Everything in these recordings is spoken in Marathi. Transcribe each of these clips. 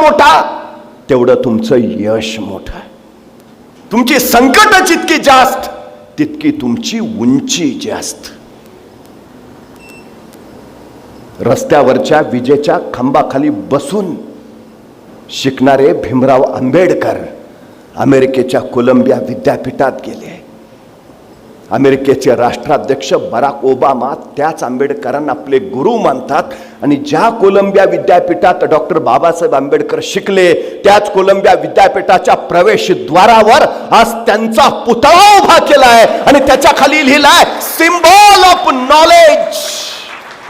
मोठा तेवढं तुमचं यश मोठं. तुमची संकट जितकी जास्त तितकी तुमची उंची जास्त. रस्त्यावरच्या विजेच्या खांबाखाली बसून शिकणारे भीमराव आंबेडकर अमेरिकेच्या कोलंबिया विद्यापीठात गेले. अमेरिकेचे राष्ट्राध्यक्ष बराक ओबामा त्याच आंबेडकरांना आपले गुरु मानतात. आणि ज्या कोलंबिया विद्यापीठात डॉक्टर बाबासाहेब आंबेडकर शिकले त्याच कोलंबिया विद्यापीठाच्या प्रवेशद्वारावर आज त्यांचा पुतळा उभा केलाय आणि त्याच्या खाली लिहिलाय symbol of knowledge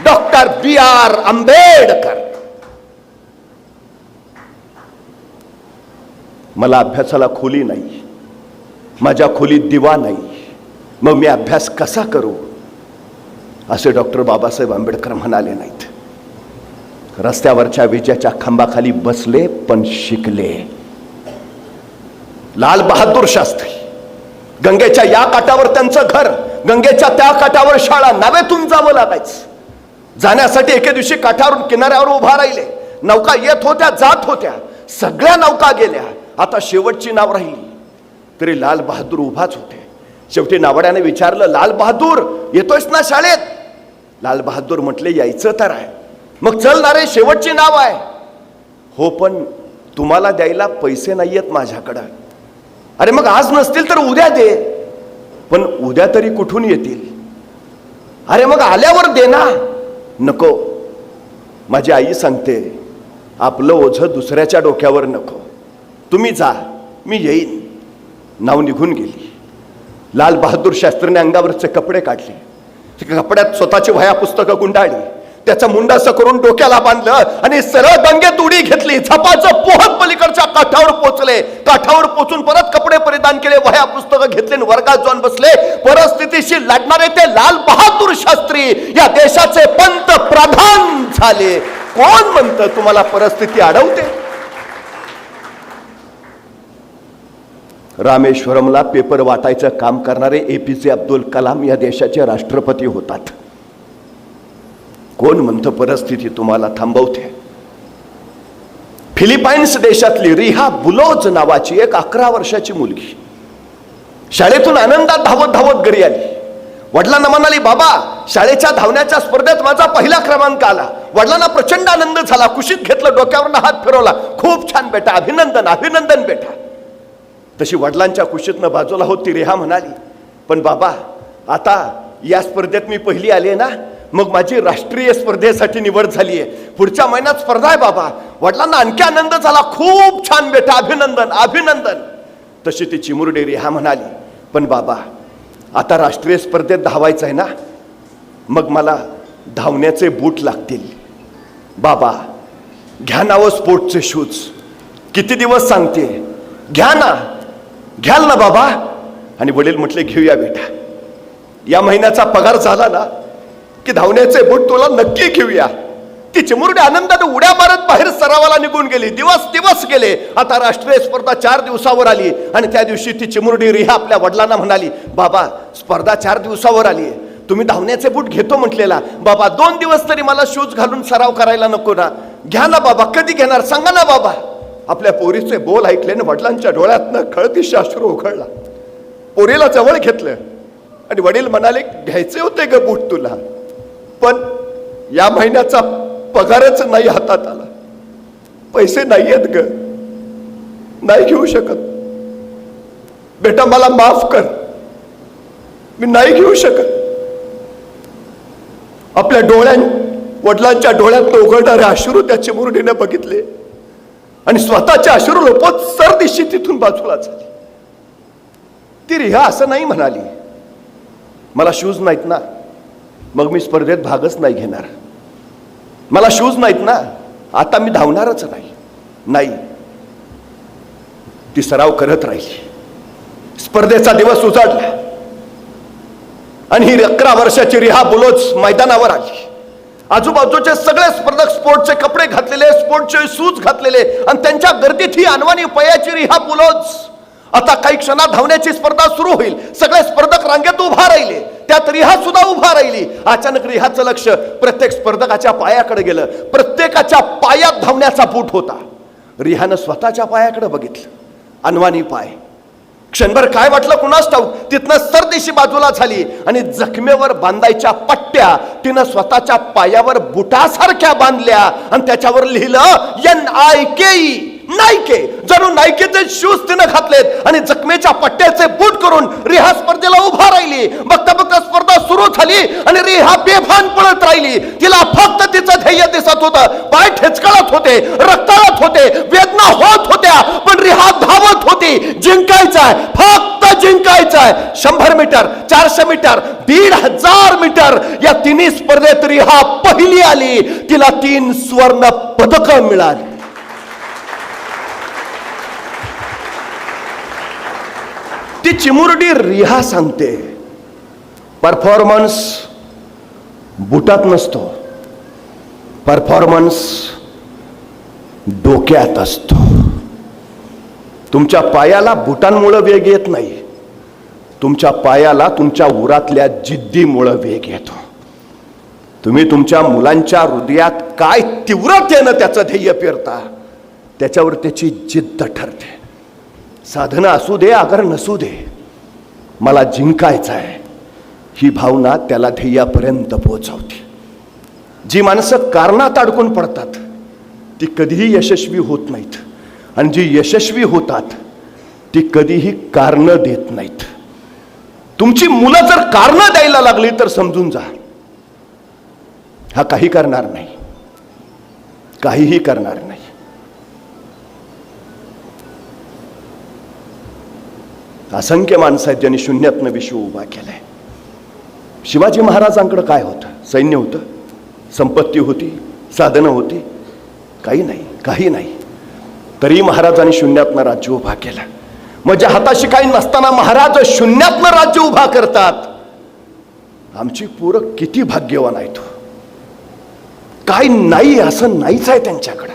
doctor B.R. Ambedkar. मला अभ्यासाला खोली नाही, माझ्या खोलीत दिवा नाही, मग मी अभ्यास कसा करू असे डॉक्टर बाबासाहेब आंबेडकर म्हणाले नाहीत. रस्त्यावरच्या विजेच्या खांबाखाली बसले पण शिकले. लाल बहादूर शास्त्री गंगेच्या या काठावर त्यांचं घर, गंगेच्या त्या काठावर शाळा, नावेतून जावं लागायचं. जाण्यासाठी एके दिवशी काठावरून किनाऱ्यावर उभा राहिले. नौका येत होत्या जात होत्या, सगळ्या नौका गेल्या. आता शेवटची नाव राहिली तरी लाल बहादूर उभाच होते. शेवटी नावड्याने विचारलं, लाल बहादूर येतोयस ना शाळेत? लाल बहादूर म्हटले, यायचं तर आहे. मग चल ना रे, शेवटची नाव आहे. हो पण तुम्हाला द्यायला पैसे नाहीयेत माझ्याकडं. अरे मग आज नसतील तर उद्या दे. पण उद्या तरी कुठून येतील? अरे मग आल्यावर दे ना. नको, माझी आई सांगते आपलं ओझं दुसऱ्याच्या डोक्यावर नको, तुम्ही जा, मी येईन. नाव निघून गेली. लाल बहादूर शास्त्रीने अंगावरचे कपडे काढले, कपड्यात स्वतःची वह्या पुस्तकं गुंडाळली, त्याचा मुंडासं करून डोक्याला बांधलं आणि सरळ गंगेत उडी घेतली. झपाचं पोहत पलीकडच्या काठावर पोहोचले. काठावर पोहोचून परत कपडे परिधान केले, वह्या पुस्तकं घेतले आणि वर्गात जाऊन बसले. परिस्थितीशी लढणारे ते लाल बहादूर शास्त्री या देशाचे पंतप्रधान झाले. कोण म्हणतं तुम्हाला परिस्थिती अडवते? रामेश्वरमला पेपर वाटायचं काम करणारे APJ अब्दुल कलाम या देशाचे राष्ट्रपती होतात. कोण म्हणतं परिस्थिती तुम्हाला थांबवते? फिलिपाईन्स देशातली रिहा बुलोज नावाची एक 11 वर्षाची मुलगी शाळेतून आनंदात धावत धावत घरी आली. वडिलांना म्हणाली, बाबा शाळेच्या धावण्याच्या स्पर्धेत माझा पहिला क्रमांक आला. वडिलांना प्रचंड आनंद झाला, कुशीत घेतलं, डोक्यावरून हात फिरवला. खूप छान बेटा, अभिनंदन अभिनंदन बेटा. तशी वडिलांच्या कुशीतनं बाजूला होती रिहा म्हणाली, पण बाबा आता या स्पर्धेत मी पहिली आली ना, मग माझी राष्ट्रीय स्पर्धेसाठी निवड झाली आहे, पुढच्या महिन्यात स्पर्धा आहे बाबा. वडिलांना आणखी आनंद झाला, खूप छान बेटा अभिनंदन अभिनंदन. तशी ती चिमुरडी रिहा म्हणाली, पण बाबा आता राष्ट्रीय स्पर्धेत धावायचं आहे ना, मग मला धावण्याचे बूट लागतील. बाबा घ्या नावं स्पोर्टचे शूज, किती दिवस सांगते, घ्या ना, घ्याल ना बाबा. आणि वडील म्हटले, घेऊया बेटा, या महिन्याचा पगार झाला ना की धावण्याचे बूट तुला नक्की घेऊया. ती चिमुरडी आनंदाने उड्या मारत बाहेर सरावाला निघून गेली. दिवस गेले. आता राष्ट्रीय स्पर्धा 4 दिवसावर आली आणि त्या दिवशी ती चिमुरडी रिहा आपल्या वडिलांना म्हणाली, बाबा स्पर्धा 4 दिवसावर आली, तुम्ही धावण्याचे बूट घेतो म्हटलेला, बाबा 2 दिवस तरी मला शूज घालून सराव करायला नको ना? घ्या ना बाबा, कधी घेणार सांगा ना बाबा. आपल्या पोरीचे बोल ऐकल्याने वडिलांच्या डोळ्यातनं खळतीशी अश्रू उखळला. पोरीला जवळ घेतलं आणि वडील म्हणाले, घ्यायचे होते ग बूट तुला, पण या महिन्याचा पगारच नाही हातात आला, पैसे नाहीयेत ग, नाही घेऊ शकत. बेटा मला माफ कर, मी नाही घेऊ शकत. आपल्या वडिलांच्या डोळ्यात उघडणारे अश्रू त्या चिमुरडीने बघितले आणि स्वतःचे अश्रू लोपत सरदिशी तिथून बाजूला झाली. ती रिहा असं नाही म्हणाली, मला शूज नाहीत ना, मग मी स्पर्धेत भागच नाही घेणार. मला शूज नाहीत ना, आता मी धावणारच नाही. ती सराव करत राहिली. स्पर्धेचा दिवस उजाडला आणि ही 11 वर्षाची रिहा बुलोज मैदानावर आली. आजूबाजूचे सगळे स्पर्धक स्पोर्टचे कपडे घातलेले, स्पोर्टचे शूज घातलेले आणि त्यांच्या गर्दीत ही अनवाणी पयाची रिहा बुलोज. आता काही क्षणात धावण्याची स्पर्धा सुरू होईल. सगळे स्पर्धक रांगेत उभा राहिले, त्यात रिहा सुद्धा उभा राहिली. अचानक रिहाचं लक्ष प्रत्येक स्पर्धकाच्या पायाकडे गेलं. प्रत्येकाच्या पायात धावण्याचा बूट होता. रिहानं स्वतःच्या पायाकडे बघितलं, अनवाणी पाय. क्षणभर काय वाटलं कुणास ठाऊक, तिथनं सरदेशी बाजूला झाली आणि जखमेवर बांधायच्या पट्ट्या तिनं स्वतःच्या पायावर बुटासारख्या बांधल्या आणि त्याच्यावर लिहिलं NIKE, नायके. जणू नायकेचे शूज तिनं घातलेत आणि जखमेच्या पट्ट्याचे बूट करून रिहा स्पर्धेला उभा राहिली. बघता बघता स्पर्धा सुरू झाली आणि रिहा बेभान पळत राहिली. तिला फक्त तिचं ध्येय दिसत होतं. पाय ठेचकळत होते, रक्ताळत होते, वेदना होत होत्या, पण रिहा धावत होती. जिंकायचंय, फक्त जिंकायचंय. 100 मीटर, 400 मीटर, 1500 मीटर या तिन्ही स्पर्धेत रिहा पहिली आली. तिला 3 स्वर्ण पदक मिळाली. ती चिमुरडी रिहा सांगते, परफॉर्मन्स बुटात नसतो, परफॉर्मन्स डोक्यात असतो. तुमच्या पायाला बुटांमुळे वेग येत नाही, तुमच्या पायाला तुमच्या उरातल्या जिद्दीमुळे वेग येतो. तुम्ही तुमच्या मुलांच्या हृदयात काय तीव्रतेनं त्याचं ध्येय पेरता त्याच्यावर त्याची जिद्द ठरते. साधनं असू दे अगर नसू दे, मला जिंकायचं आहे ही भावना त्याला ध्येयापर्यंत पोहोचवते. जी माणसं कारणात अडकून पडतात ती कधीही यशस्वी होत नाहीत, आणि जी यशस्वी होतात ती कधीही कारणं देत नाहीत. तुमची मुलं जर कारणं द्यायला लागली तर समजून जा, हा काही करणार नाही, काहीही करणार नाही. असंख्य माणसं आहेत ज्यांनी शून्यातनं विश्व उभा केलाय. शिवाजी महाराजांकडे काय होतं? सैन्य होतं, संपत्ती होती, साधनं होती? काही नाही, काही नाही. तरी महाराजांनी शून्यातनं राज्य उभा केलं. म्हणजे हाताशी काही नसताना महाराज शून्यातनं राज्य उभा करतात. आमची पोरं किती भाग्यवान आहेत. काय नाही असं नाहीच आहे त्यांच्याकडं,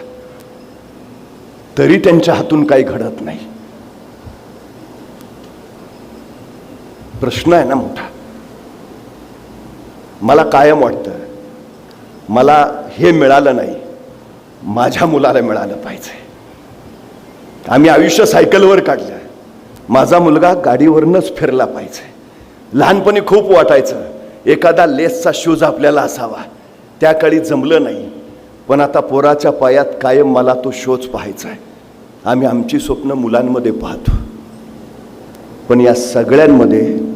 तरी त्यांच्या हातून काही घडत नाही. प्रश्न आहे ना मोठा. मला कायम वाटतं, मला हे मिळालं नाही, माझ्या मुलाला मिळालं पाहिजे. आम्ही आयुष्य सायकलवर काढलं, माझा मुलगा गाडीवरनच फिरला पाहिजे. लहानपणी खूप वाटायचं एखादा लेसचा शूज आपल्याला असावा, त्या काळी जमलं नाही, पण आता पोराच्या पायात कायम मला तो शोच पाहायचा आहे. आम्ही आमची स्वप्न मुलांमध्ये पाहतो, पण या सगळ्यांमध्ये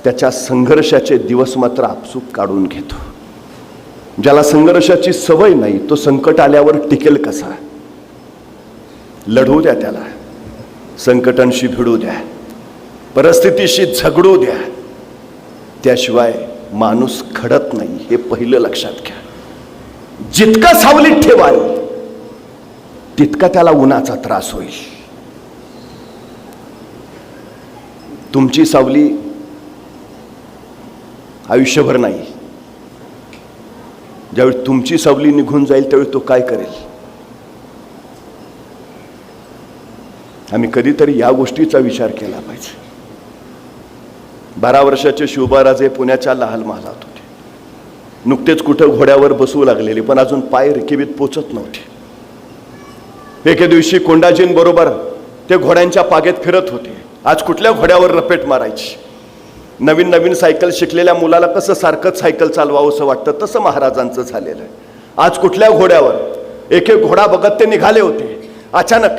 त्याच्या संघर्षाचे दिवस मात्र आपसूक काढून घेतो. ज्याला संघर्षाची सवय नाही तो संकट आल्यावर टिकेल कसा? लढू द्या त्याला, संकटांशी भिडू द्या, परिस्थितीशी झगडू द्या, त्याशिवाय माणूस घडत नाही, हे पहिलं लक्षात घ्या. जितका सावलीत ठेवाल तितका त्याला उन्हाचा त्रास होईल. तुमची सावली आयुष्यभर नाही, ज्यावेळी तुमची सावली निघून जाईल त्यावेळी तो काय करेल? आम्ही कधीतरी या गोष्टीचा विचार केला पाहिजे. 12 वर्षाचे शिवबाराजे पुण्याच्या लाल महालात होते. नुकतेच कुठं घोड्यावर बसू लागलेले, पण अजून पाय रिकेबीत पोचत नव्हते. एके दिवशी कोंडाजींबरोबर ते घोड्यांच्या पागेत फिरत होते. आज कुठल्या घोड्यावर रपेट मारायची? नवीन नवीन सायकल शिकलेल्या मुलाला कसं सारखंच सायकल चालवावं असं वाटतं, तसं महाराजांचं झालेलं आहे. आज कुठल्या घोड्यावर? एक एक घोडा बघत ते निघाले होते. अचानक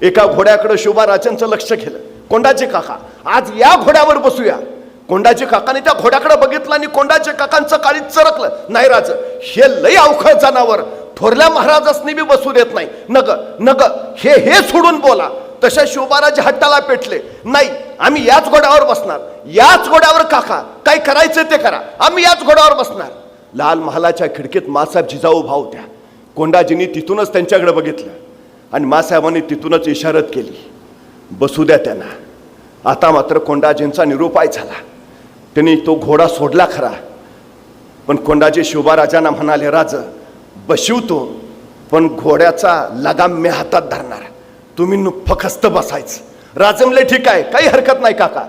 एका घोड्याकडे शिवबाराजांचं लक्ष गेलं. कोंडाजी काका, आज या घोड्यावर बसूया. कोंडाजी काकाने त्या घोड्याकडे बघितलं आणि कोंडाजी काकांचं काळीत चरकलं. नाही राज, हे लई अवखळ जनावर, थोरल्या महाराजांनी बी बसू देत नाही. नग नग, हे सोडून बोला. तशा शिवबाराजे हट्टाला पेटले. नाही, आम्ही याच घोड्यावर बसणार, याच घोड्यावर काका, काय करायचं ते करा, आम्ही याच घोड्यावर बसणार. लाल महालाच्या खिडकीत मासाहेब जिजाऊ उभा होत्या. कोंडाजींनी तिथूनच त्यांच्याकडे बघितलं आणि मासाहेबांनी तिथूनच इशारत केली, बसू द्या त्यांना. आता मात्र कोंडाजींचा निरुपाय झाला. त्यांनी तो घोडा सोडला खरा, पण कोंडाजी शिवबाराजांना म्हणाले, राज बशिवतो, पण घोड्याचा लगाम मी हातात धरणार, तुम्ही फकस्त बसायचं. राजमले ठीक आहे, काही हरकत नाही काका.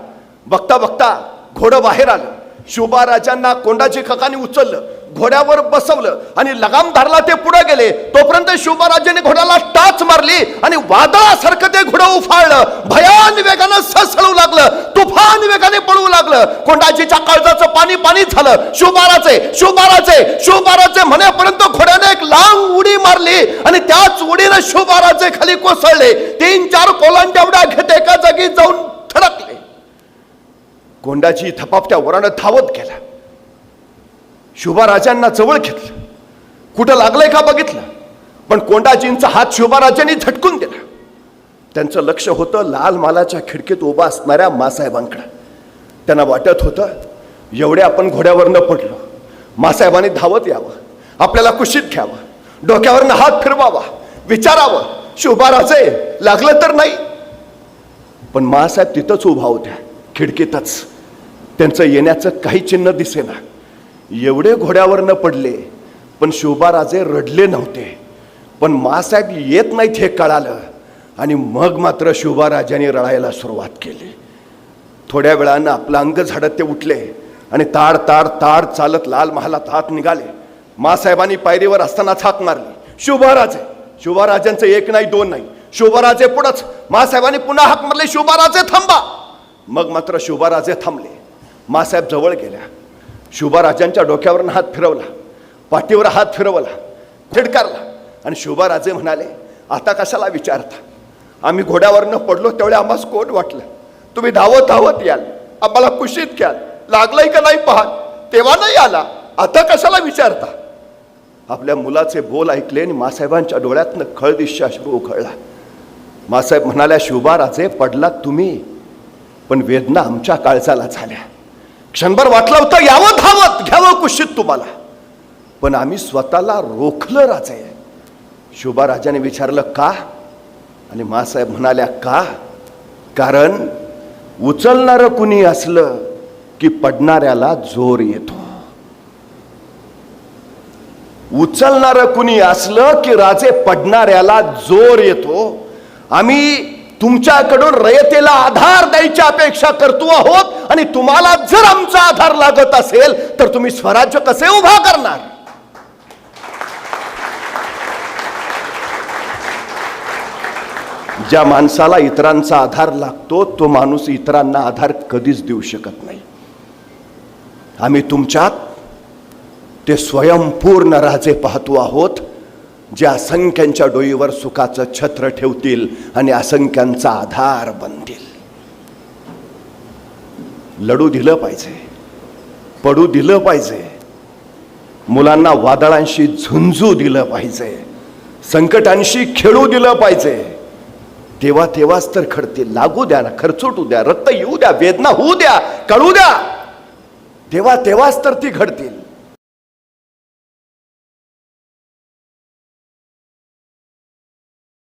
बघता बघता घोडं बाहेर आलं. शिवबाराजांना कोंडाजी काकांनी उचललं, घोड्यावर बसवलं आणि लगाम धरला, ते पुढे गेले. तोपर्यंत शिवबाराजांनी घोड्याला टाच मारली आणि वादळासारखं ते घोडं उफाळलं. भयान वेगानं सळसळू लागलं, तुफान वेगाने पळू लागलं. कोंडाजीच्या काळजाचं पाणी पाणी झालं. शिवबाराचे शिवबाराचे शिवबाराचे म्हणेपर्यंत घोड्याने एक लांब उडी मारली आणि त्याच उडीने शिवबाराचे खाली कोसळले. 3-4 कोलांट्या घेत एका जागी जाऊन थडकले. कोंडाजी थपापत्या वरानं धावत गेला. शिवबाराजांना जवळ घेतलं, कुठं लागलंय का बघितलं, पण कोंडाजींचा हात शिवबाराजांनी झटकून दिला. त्यांचं लक्ष होतं लाल मालाच्या खिडकीत उभा असणाऱ्या मासाहेबांकडे. त्यांना वाटत होतं एवढे आपण घोड्यावरनं पडलो, मासाहेबांनी धावत यावं, आपल्याला कुशीत घ्यावं, डोक्यावरनं हात फिरवावा, विचारावं शिवबाराजे लागलं तर नाही. पण मासाहेब तिथंच उभा होत्या, खिडकीतच. त्यांचं येण्याचं काही चिन्ह दिसेना. एवढे घोड्यावरनं पडले पण शिवबाराजे रडले नव्हते. पण मासाहेब येत नाहीत हे कळालं आणि मग मात्र शिवबाराजांनी रडायला सुरुवात केली. थोड्या वेळानं आपलं अंग झाडत ते उठले आणि ताड ताड ताड चालत लाल महालात हात निघाले. मासाहेबांनी पायरीवर असताना हाक मारली, शिवबाराजे. शिवबाराजांचं एक नाही दोन नाही, शिवबाराजे पुढंच. मासाहेबांनी पुन्हा हाक मारली, शिवबाराजे थांबा. मग मात्र शिवबाराजे थांबले. मासाहेब जवळ गेल्या, शिवबाराजांच्या डोक्यावरून हात फिरवला, पाठीवर हात फिरवला, थिडकारला आणि शिवबाराजे म्हणाले, आता कशाला विचारता, आम्ही घोड्यावरनं पडलो तेवढे आम्हाला कोट वाटलं, तुम्ही धावत धावत याल, आम्हाला कुशीत घ्याल, लागलंय का नाही पाहाल, तेव्हा नाही आला, आता कशाला विचारता. आपल्या मुलाचे बोल ऐकले आणि मासाहेबांच्या डोळ्यातनं खळदिश्य अश्रू उखळला. मासाहेब म्हणाल्या, शिवबाराजे पडलात तुम्ही, पण वेदना आमच्या काळजाला झाल्या. क्षणभर वाटलं होतं यावं धावत घ्यावं कुशीत तुम्हाला, पण आम्ही स्वतःला रोखलं राजे. शिवबाराजाने विचारलं का, आणि मासाहेब म्हणाल्या का, कारण उचलणारं कुणी असलं की पडणाऱ्याला जोर येतो. उचलणारं कुणी असलं की राजे पडणाऱ्याला जोर येतो. आम्ही तुमच्याकडून रयतेला आधार द्यायची अपेक्षा करतो आहोत आणि तुम्हाला जर आमचा आधार लागत असेल तर तुम्ही स्वराज्य कसे उभा करणार. ज्या माणसाला इतरांचा आधार लागतो तो माणूस इतरांना आधार कधीच देऊ शकत नाही. आम्ही तुमच्यात ते स्वयंपूर्ण राजे पाहतो आहोत, जे असंख्यांच्या डोईवर सुखाचं छत्र ठेवतील आणि असंख्यांचा आधार बनतील. लढू दिलं पाहिजे, पडू दिलं पाहिजे, मुलांना वादळांशी झुंजू दिलं पाहिजे, संकटांशी खेळू दिलं पाहिजे. तेव्हा तेव्हाच तर घडतील. लागू द्या ना, खर्चोटू द्या, रक्त येऊ द्या, वेदना होऊ द्या, कळू द्या, तेव्हा तेव्हाच तर ती घडतील.